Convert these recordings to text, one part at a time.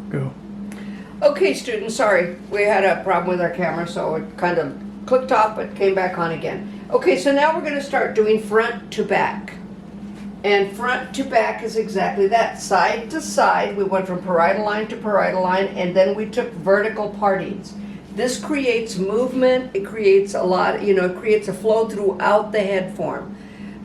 Go. Okay, students, sorry. We had a problem with our camera, so it kind of clicked off but came back on again. Okay, so now we're going to start doing front to back. And front to back is exactly that. Side to side, we went from parietal line to parietal line, and then we took vertical partings. This creates movement. It creates a lot, it creates a flow throughout the head form.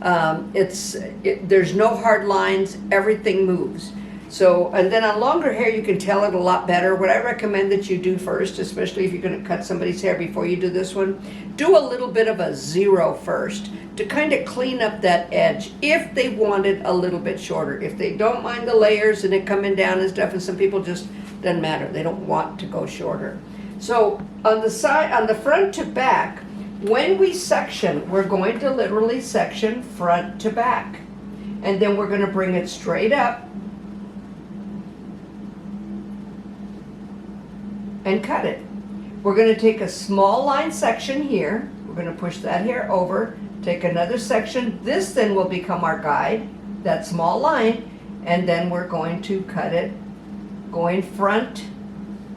There's no hard lines. Everything moves. So, and then on longer hair, you can tell it a lot better. What I recommend that you do first, especially if you're going to cut somebody's hair before you do this one, do a little bit of a zero first to kind of clean up that edge if they want it a little bit shorter. If they don't mind the layers and it coming down and stuff, and some people just, doesn't matter, they don't want to go shorter. So on the side, on the front to back, when we section, we're going to literally section front to back. And then we're going to bring it straight up and cut it. We're going to take a small line section here. We're going to push that hair over, take another section. This then will become our guide, that small line, and then we're going to cut it going front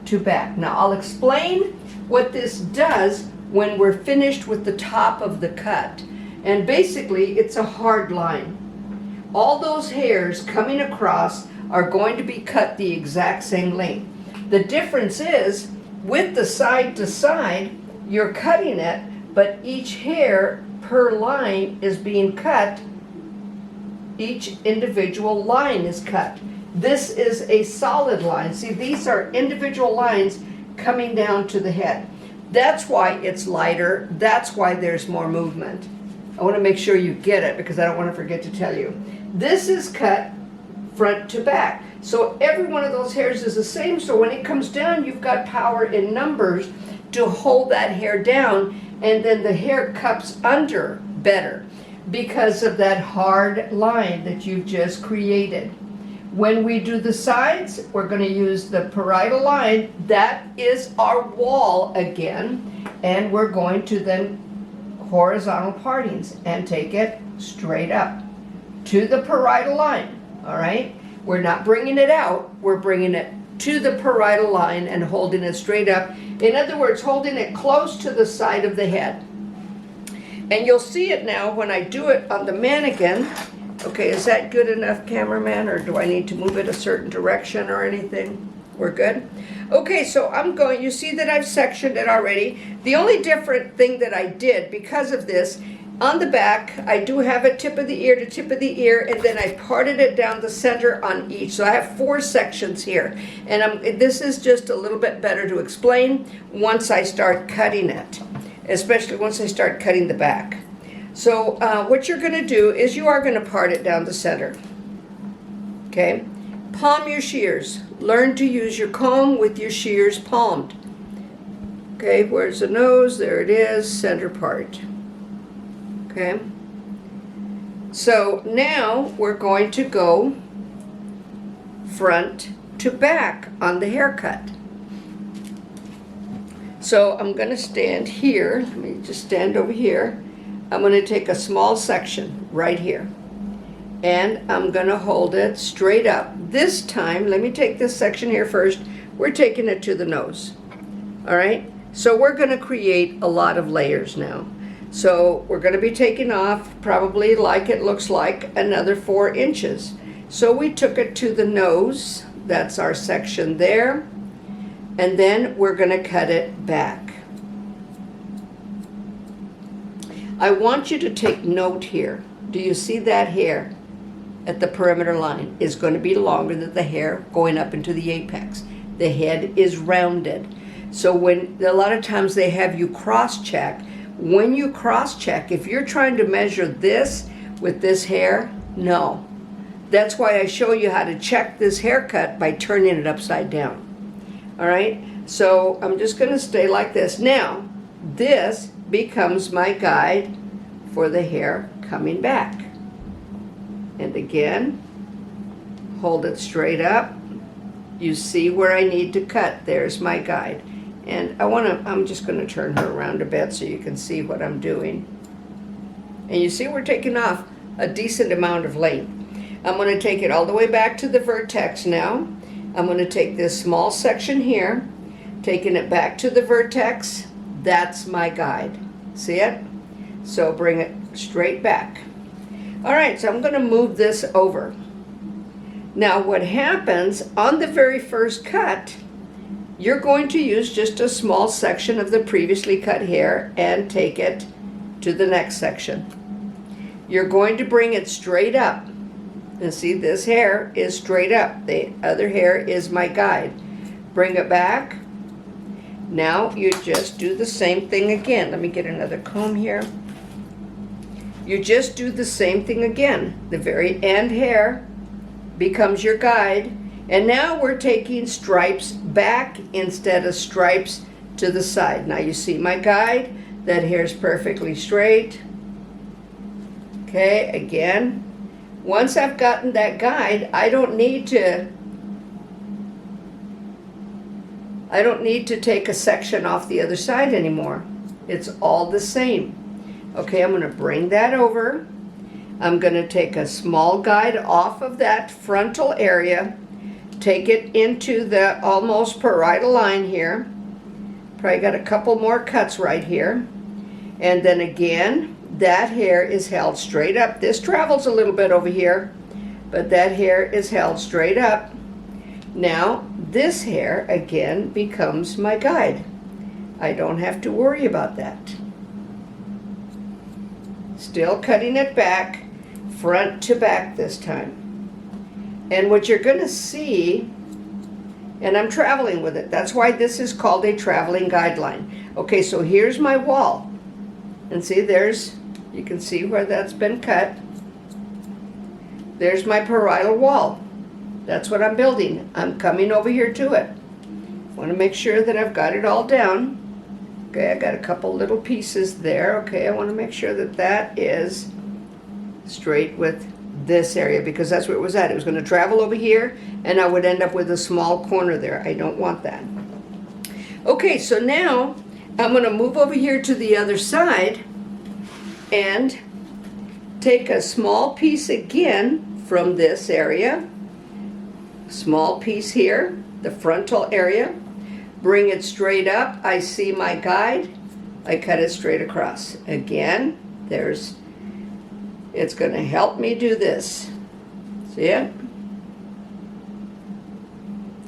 to back. Now I'll explain what this does when we're finished with the top of the cut. And basically it's a hard line. All those hairs coming across are going to be cut the exact same length. The difference is, with the side to side, you're cutting it, but each hair per line is being cut. Each individual line is cut. This is a solid line. See, these are individual lines coming down to the head. That's why it's lighter. That's why there's more movement. I want to make sure you get it because I don't want to forget to tell you. This is cut front to back. So every one of those hairs is the same, so when it comes down, you've got power in numbers to hold that hair down, and then the hair cups under better because of that hard line that you've just created. When we do the sides, we're going to use the parietal line. That is our wall again, and we're going to then horizontal partings and take it straight up to the parietal line, all right? We're not bringing it out, we're bringing it to the parietal line and holding it straight up. In other words, holding it close to the side of the head. And you'll see it now when I do it on the mannequin. Okay, is that good enough, cameraman, or do I need to move it a certain direction or anything? We're good? Okay, so you see that I've sectioned it already. The only different thing that I did because of this, on the back, I do have a tip of the ear to tip of the ear, and then I parted it down the center on each. So I have 4 sections here. And this is just a little bit better to explain once I start cutting it, especially once I start cutting the back. So what you're going to do is you are going to part it down the center. Okay? Palm your shears. Learn to use your comb with your shears palmed. Okay, where's the nose? There it is, center part. Okay, so now we're going to go front to back on the haircut. So I'm going to stand here. Let me just stand over here. I'm going to take a small section right here, and I'm going to hold it straight up. This time, let me take this section here first. We're taking it to the nose. All right, so we're going to create a lot of layers now. So we're going to be taking off probably, like it looks like, another 4 inches. So we took it to the nose. That's our section there. And then we're going to cut it back. I want you to take note here. Do you see that hair at the perimeter line is going to be longer than the hair going up into the apex? The head is rounded. So when a lot of times they have you cross-check, when you cross-check, if you're trying to measure this with this hair, no. That's why I show you how to check this haircut by turning it upside down. All right? So I'm just going to stay like this. Now, this becomes my guide for the hair coming back. And again, hold it straight up. You see where I need to cut. There's my guide. And I'm just going to turn her around a bit so you can see what I'm doing. And you see we're taking off a decent amount of length. I'm going to take it all the way back to the vertex now. I'm going to take this small section here, taking it back to the vertex. That's my guide. See it? So bring it straight back. All right, so I'm going to move this over. Now what happens on the very first cut, you're going to use just a small section of the previously cut hair and take it to the next section. You're going to bring it straight up. And see, this hair is straight up. The other hair is my guide. Bring it back. Now you just do the same thing again. Let me get another comb here. You just do the same thing again. The very end hair becomes your guide. And now we're taking stripes back instead of stripes to the side. Now you see my guide. That hair's perfectly straight. Okay, again. Once I've gotten that guide, I don't need to take a section off the other side anymore. It's all the same. Okay, I'm going to bring that over. I'm going to take a small guide off of that frontal area, take it into the almost parietal line here. Probably got a couple more cuts right here. And then again, that hair is held straight up. This travels a little bit over here, but that hair is held straight up. Now, this hair again becomes my guide. I don't have to worry about that. Still cutting it back, front to back this time. And what you're going to see, and I'm traveling with it, that's why this is called a traveling guideline. Okay, so here's my wall. And see, you can see where that's been cut. There's my parietal wall. That's what I'm building. I'm coming over here to it. Want to make sure that I've got it all down. Okay, I got a couple little pieces there. Okay, I want to make sure that that is straight with this area because that's where it was at. It was going to travel over here and I would end up with a small corner there. I don't want that. Okay, so now I'm going to move over here to the other side and take a small piece again from this area, small piece here, the frontal area, bring it straight up. I see my guide, I cut it straight across. Again, it's going to help me do this. See it?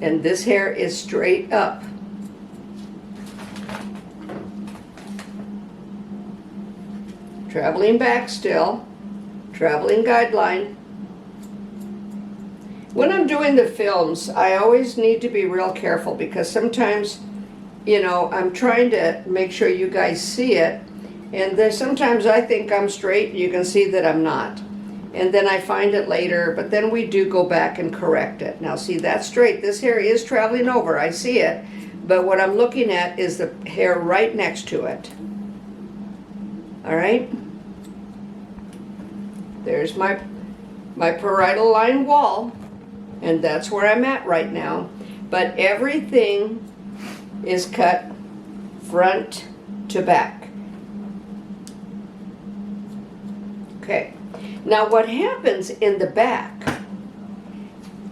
And this hair is straight up. Traveling back still, traveling guideline. When I'm doing the films, I always need to be real careful because sometimes, I'm trying to make sure you guys see it, and then sometimes I think I'm straight and you can see that I'm not. And then I find it later, but then we do go back and correct it. Now see, that's straight. This hair is traveling over, I see it, but what I'm looking at is the hair right next to it. All right, there's my parietal line wall, and that's where I'm at right now. But everything is cut front to back. Okay, now what happens in the back,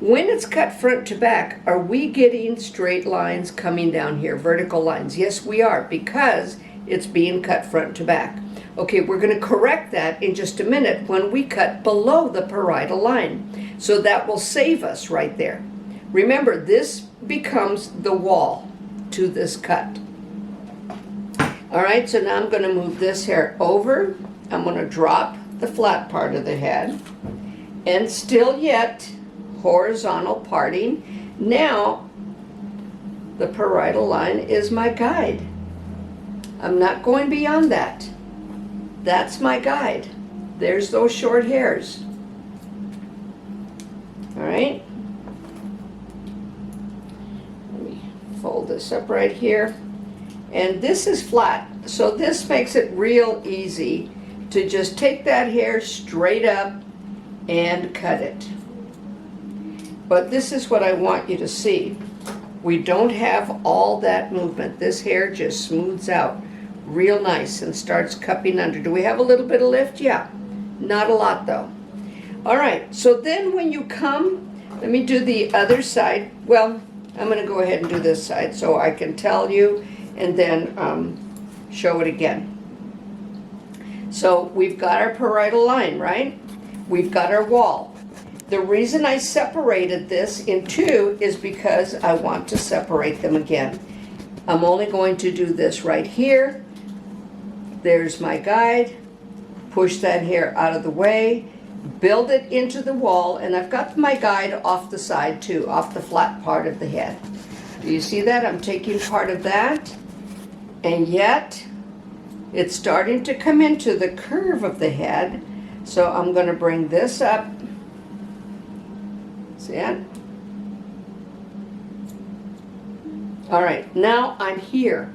when it's cut front to back, are we getting straight lines coming down here, vertical lines? Yes, we are, because it's being cut front to back. Okay, we're going to correct that in just a minute when we cut below the parietal line. So that will save us right there. Remember, this becomes the wall to this cut. All right, so now I'm going to move this hair over. I'm going to drop the flat part of the head. And still yet, horizontal parting. Now, the parietal line is my guide. I'm not going beyond that. That's my guide. There's those short hairs. All right. Let me fold this up right here. And this is flat, so this makes it real easy to just take that hair straight up and cut it. But this is what I want you to see. We don't have all that movement. This hair just smooths out real nice and starts cupping under. Do we have a little bit of lift? Yeah. Not a lot though. All right, so then when you come Let me do the other side. Well, I'm going to go ahead and do this side so I can tell you and then show it again. So we've got our parietal line, right? We've got our wall. The reason I separated this in two is because I want to separate them again. I'm only going to do this right here. There's my guide. Push that hair out of the way. Build it into the wall, and I've got my guide off the side too, off the flat part of the head. Do you see that? I'm taking part of that, and yet it's starting to come into the curve of the head. So I'm going to bring this up. See it? All right, now I'm here.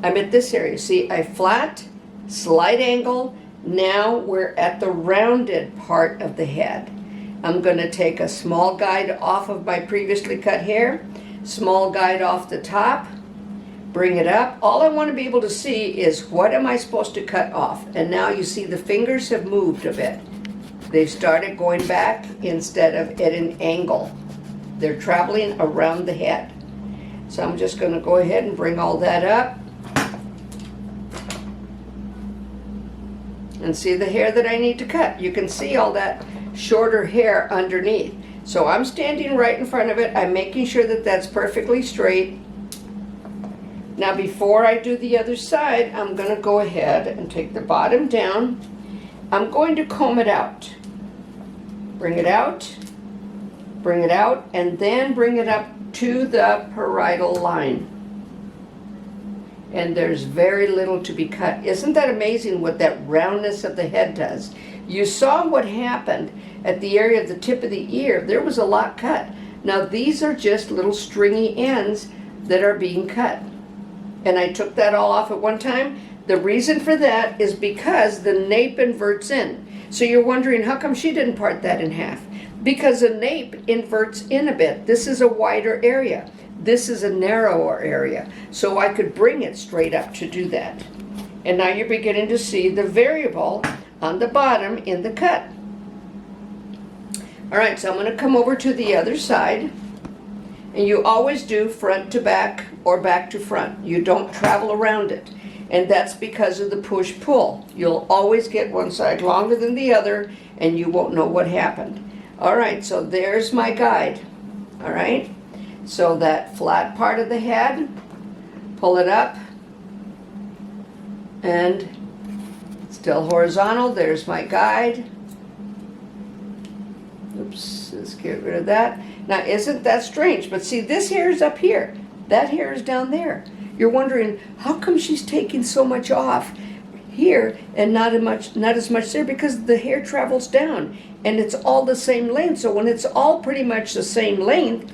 I'm at this area. See, I flat, slight angle. Now we're at the rounded part of the head. I'm going to take a small guide off of my previously cut hair, small guide off the top, bring it up. All I want to be able to see is what am I supposed to cut off. And now you see the fingers have moved a bit. They've started going back instead of at an angle. They're traveling around the head. So I'm just going to go ahead and bring all that up. And see the hair that I need to cut. You can see all that shorter hair underneath. So I'm standing right in front of it. I'm making sure that that's perfectly straight. Now before I do the other side, I'm going to go ahead and take the bottom down. I'm going to comb it out. Bring it out, and then bring it up to the parietal line. And there's very little to be cut. Isn't that amazing what that roundness of the head does? You saw what happened at the area of the tip of the ear. There was a lot cut. Now these are just little stringy ends that are being cut. And I took that all off at one time. The reason for that is because the nape inverts in. So you're wondering, how come she didn't part that in half? Because the nape inverts in a bit. This is a wider area. This is a narrower area. So I could bring it straight up to do that. And now you're beginning to see the variable on the bottom in the cut. All right, so I'm going to come over to the other side. And you always do front to back or back to front. You don't travel around it. And that's because of the push-pull. You'll always get one side longer than the other, and you won't know what happened. All right, so there's my guide. All right, so that flat part of the head, pull it up, and still horizontal. There's my guide. Oops, let's get rid of that. Now, isn't that strange? But see, this hair is up here. That hair is down there. You're wondering, how come she's taking so much off here and not as much there? Because the hair travels down, and it's all the same length. So when it's all pretty much the same length,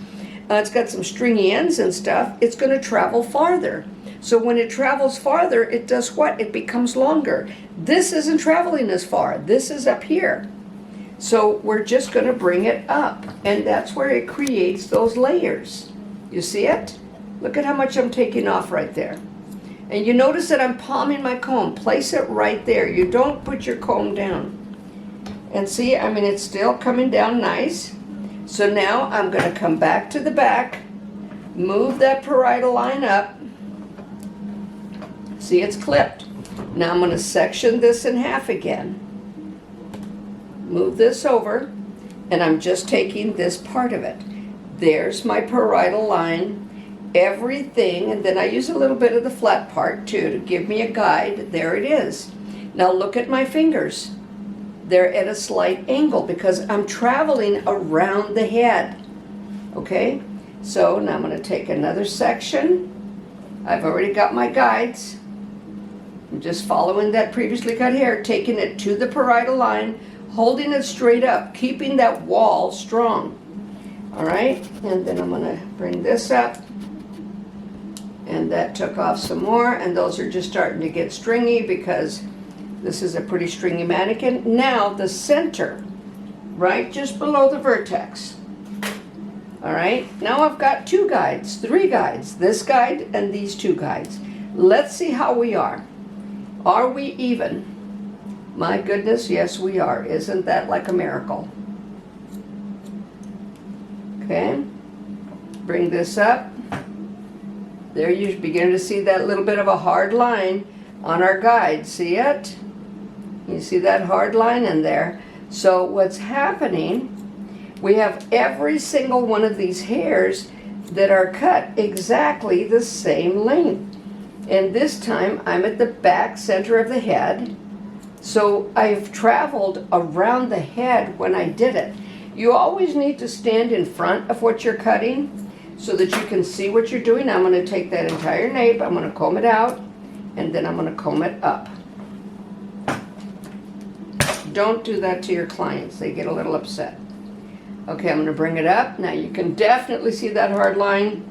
it's got some stringy ends and stuff, it's going to travel farther. So when it travels farther, it does what? It becomes longer. This isn't traveling as far. This is up here. So we're just going to bring it up, and that's where it creates those layers. You see it? Look at how much I'm taking off right there. And you notice that I'm palming my comb. Place it right there. You don't put your comb down. And see, I mean, it's still coming down nice. So now I'm going to come back to the back, move that parietal line up. See, it's clipped. Now I'm going to section this in half again. Move this over, and I'm just taking this part of it. There's my parietal line. Everything, and then I use a little bit of the flat part too to give me a guide. There it is. Now look at my fingers. They're at a slight angle because I'm traveling around the head. Okay, so now I'm going to take another section. I've already got my guides. I'm just following that previously cut hair, taking it to the parietal line, holding it straight up, keeping that wall strong. All right, and then I'm going to bring this up. And that took off some more, and those are just starting to get stringy because this is a pretty stringy mannequin. Now the center, right just below the vertex. All right, now I've got two guides, three guides, this guide and these two guides. Let's see how we are. Are we even? My goodness, yes we are. Isn't that like a miracle? Okay, bring this up. There you begin to see that little bit of a hard line on our guide. See it? You see that hard line in there? So what's happening, we have every single one of these hairs that are cut exactly the same length. And this time I'm at the back center of the head. So I've traveled around the head when I did it. You always need to stand in front of what you're cutting so that you can see what you're doing. I'm going to take that entire nape, I'm going to comb it out, and then I'm going to comb it up. Don't do that to your clients. They get a little upset. Okay, I'm going to bring it up. Now you can definitely see that hard line,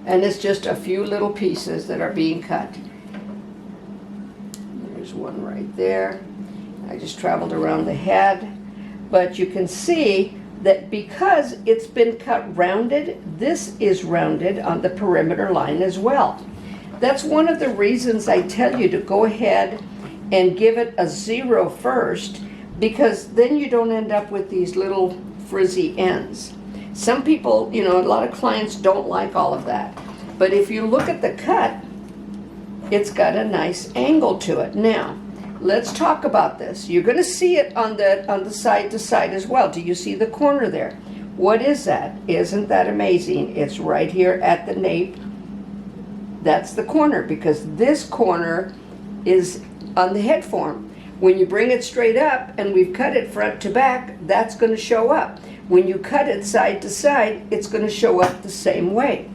and it's just a few little pieces that are being cut. There's one right there. I just traveled around the head, but you can see that because it's been cut rounded, this is rounded on the perimeter line as well. That's one of the reasons I tell you to go ahead and give it a 0 first, because then you don't end up with these little frizzy ends. Some people, you know, a lot of clients don't like all of that. But if you look at the cut, it's got a nice angle to it. Now, let's talk about this. You're going to see it on the side to side as well. Do you see the corner there? What is that? Isn't that amazing? It's right here at the nape. That's the corner, because this corner is on the head form. When you bring it straight up and we've cut it front to back, that's going to show up. When you cut it side to side, it's going to show up the same way.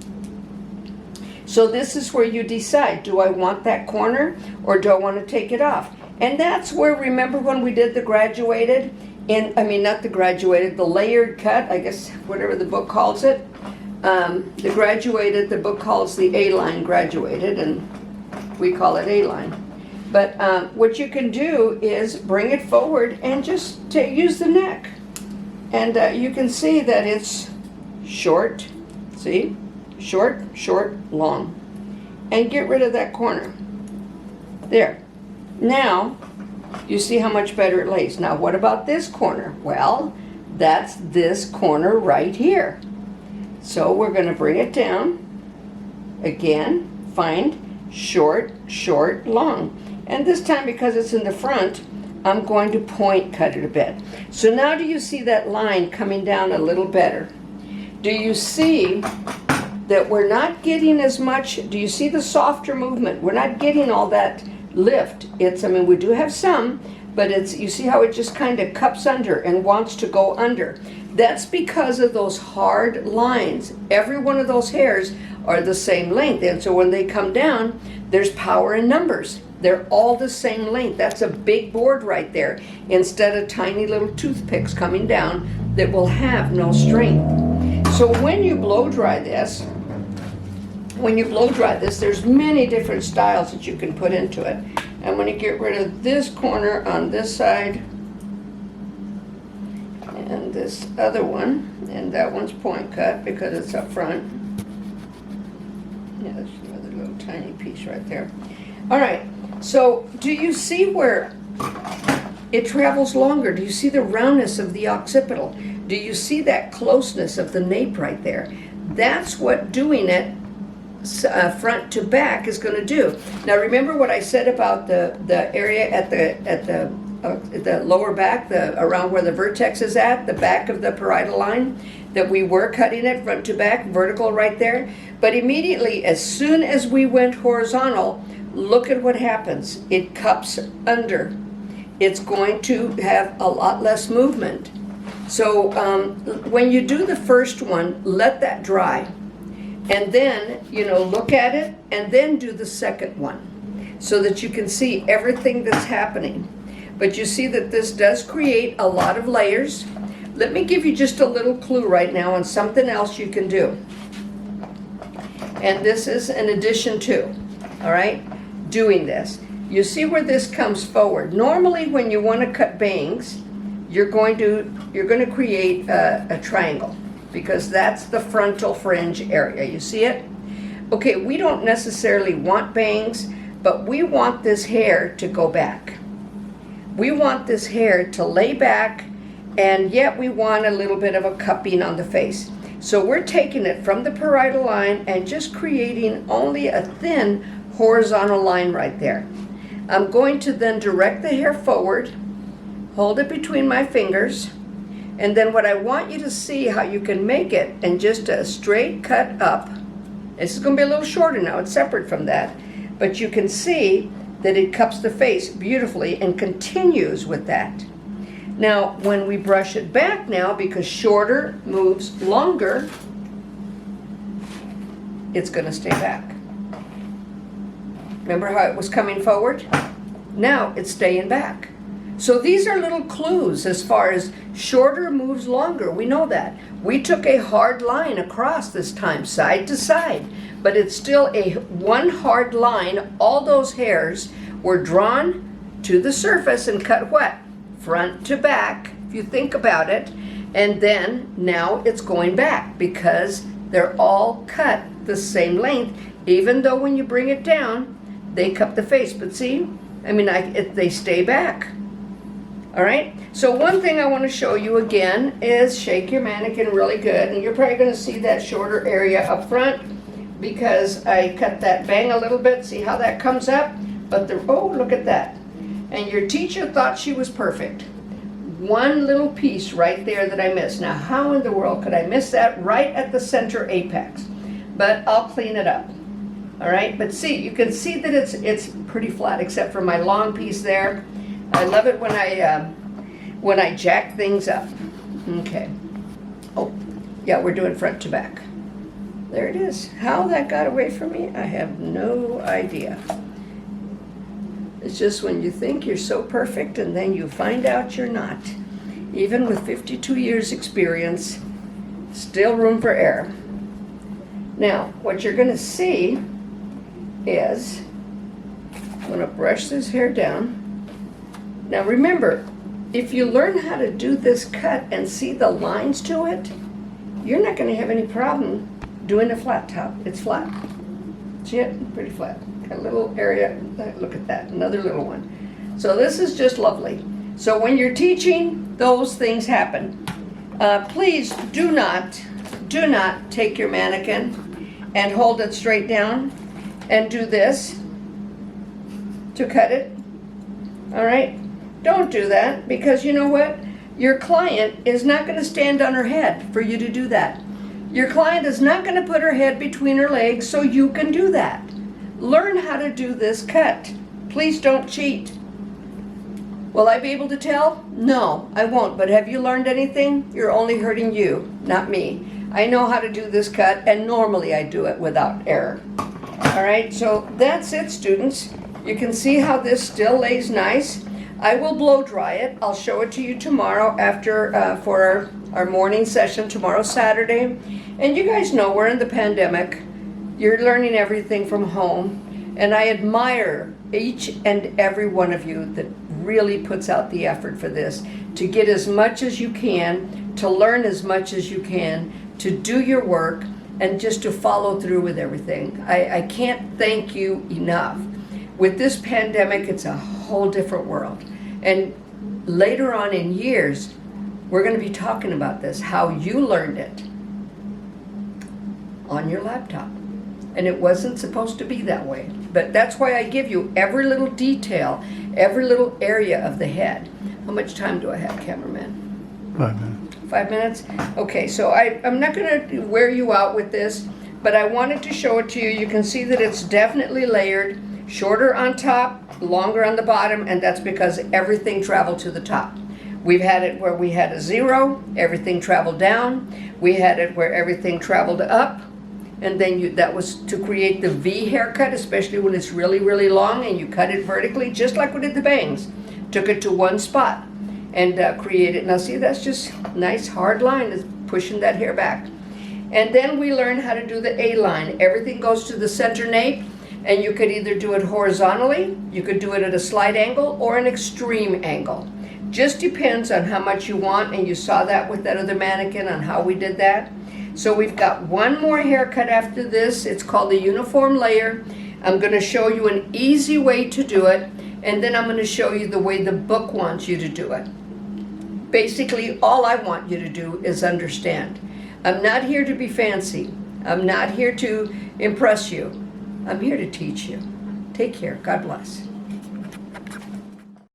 So this is where you decide, do I want that corner or do I want to take it off? And that's where, remember when we did the graduated, the layered cut, I guess whatever the book calls it, the graduated, the book calls the A-line graduated, and we call it A-line. But what you can do is bring it forward and just use the neck. And you can see that it's short, see? Short, short, long. And get rid of that corner. There. Now, you see how much better it lays. Now, what about this corner? Well, that's this corner right here. So we're going to bring it down. Again, find short, short, long. And this time, because it's in the front, I'm going to point cut it a bit. So now do you see that line coming down a little better? Do you see that we're not getting as much? Do you see the softer movement? We're not getting all that lift. We do have some, but you see how it just kind of cups under and wants to go under. That's because of those hard lines. Every one of those hairs are the same length, and so when they come down, there's power in numbers. They're all the same length. That's a big board right there, instead of tiny little toothpicks coming down that will have no strength. So when you blow dry this, there's many different styles that you can put into it. I'm going to get rid of this corner on this side and this other one, and that one's point cut because it's up front. Yeah, there's another little tiny piece right there. All right, so do you see where it travels longer? Do you see the roundness of the occipital? Do you see that closeness of the nape right there? That's what doing it front to back is going to do. Now remember what I said about the area at the lower back, around where the vertex is at, the back of the parietal line, that we were cutting it front to back, vertical right there. But immediately, as soon as we went horizontal, look at what happens. It cups under. It's going to have a lot less movement. So when you do the first one, let that dry. And then, look at it and then do the second one so that you can see everything that's happening. But you see that this does create a lot of layers. Let me give you just a little clue right now on something else you can do. And this is an addition to, all right, doing this. You see where this comes forward. Normally when you want to cut bangs, you're going to create a triangle, because that's the frontal fringe area. You see it? Okay, we don't necessarily want bangs, but we want this hair to go back. We want this hair to lay back and yet we want a little bit of a cupping on the face. So we're taking it from the parietal line and just creating only a thin horizontal line right there. I'm going to then direct the hair forward, hold it between my fingers, and then what I want you to see how you can make it, and just a straight cut up. This is going to be a little shorter now, it's separate from that, but you can see that it cups the face beautifully and continues with that. Now, when we brush it back now, because shorter moves longer, it's going to stay back. Remember how it was coming forward? Now it's staying back. So these are little clues as far as shorter moves longer. We know that. We took a hard line across this time, side to side, but it's still a one hard line. All those hairs were drawn to the surface and cut what? Front to back, if you think about it. And then now it's going back because they're all cut the same length, even though when you bring it down, they cup the face. But see, I mean, they stay back. All right, so one thing I want to show you again is shake your mannequin really good, and you're probably going to see that shorter area up front because I cut that bang a little bit. See how that comes up? But oh, look at that. And your teacher thought she was perfect. One little piece right there that I missed. Now, how in the world could I miss that right at the center apex? But I'll clean it up. All right, but see, you can see that it's pretty flat except for my long piece there. I love it when I jack things up. Okay. Oh, yeah, we're doing front to back. There it is. How that got away from me, I have no idea. It's just when you think you're so perfect and then you find out you're not. Even with 52 years experience, still room for error. Now, what you're going to see is, I'm going to brush this hair down. Now remember, if you learn how to do this cut and see the lines to it, you're not going to have any problem doing a flat top. It's flat. See it? Pretty flat. Got a little area. Look at that. Another little one. So this is just lovely. So when you're teaching, those things happen. Please do not take your mannequin and hold it straight down and do this to cut it. All right? Don't do that, because you know what? Your client is not going to stand on her head for you to do that. Your client is not going to put her head between her legs so you can do that. Learn how to do this cut. Please don't cheat. Will I be able to tell? No, I won't. But have you learned anything? You're only hurting you, not me. I know how to do this cut, and normally I do it without error. All right, so that's it, students. You can see how this still lays nice. I will blow dry it. I'll show it to you tomorrow after for our morning session tomorrow, Saturday. And you guys know we're in the pandemic. You're learning everything from home. And I admire each and every one of you that really puts out the effort for this, to get as much as you can, to learn as much as you can, to do your work, and just to follow through with everything. I can't thank you enough. With this pandemic, it's a whole different world. And later on in years, we're going to be talking about this, how you learned it on your laptop. And it wasn't supposed to be that way. But that's why I give you every little detail, every little area of the head. How much time do I have, cameraman? 5 minutes. 5 minutes? Okay, so I'm not going to wear you out with this, but I wanted to show it to you. You can see that it's definitely layered. Shorter on top, longer on the bottom, and that's because everything traveled to the top. We've had it where we had a 0, everything traveled down. We had it where everything traveled up, and then that was to create the V haircut, especially when it's really, really long and you cut it vertically, just like we did the bangs. Took it to one spot and created. Now see, that's just nice hard line is pushing that hair back. And then we learned how to do the A line. Everything goes to the center nape. And you could either do it horizontally, you could do it at a slight angle, or an extreme angle. Just depends on how much you want, and you saw that with that other mannequin on how we did that. So we've got one more haircut after this. It's called the uniform layer. I'm going to show you an easy way to do it, and then I'm going to show you the way the book wants you to do it. Basically, all I want you to do is understand. I'm not here to be fancy. I'm not here to impress you. I'm here to teach you. Take care. God bless.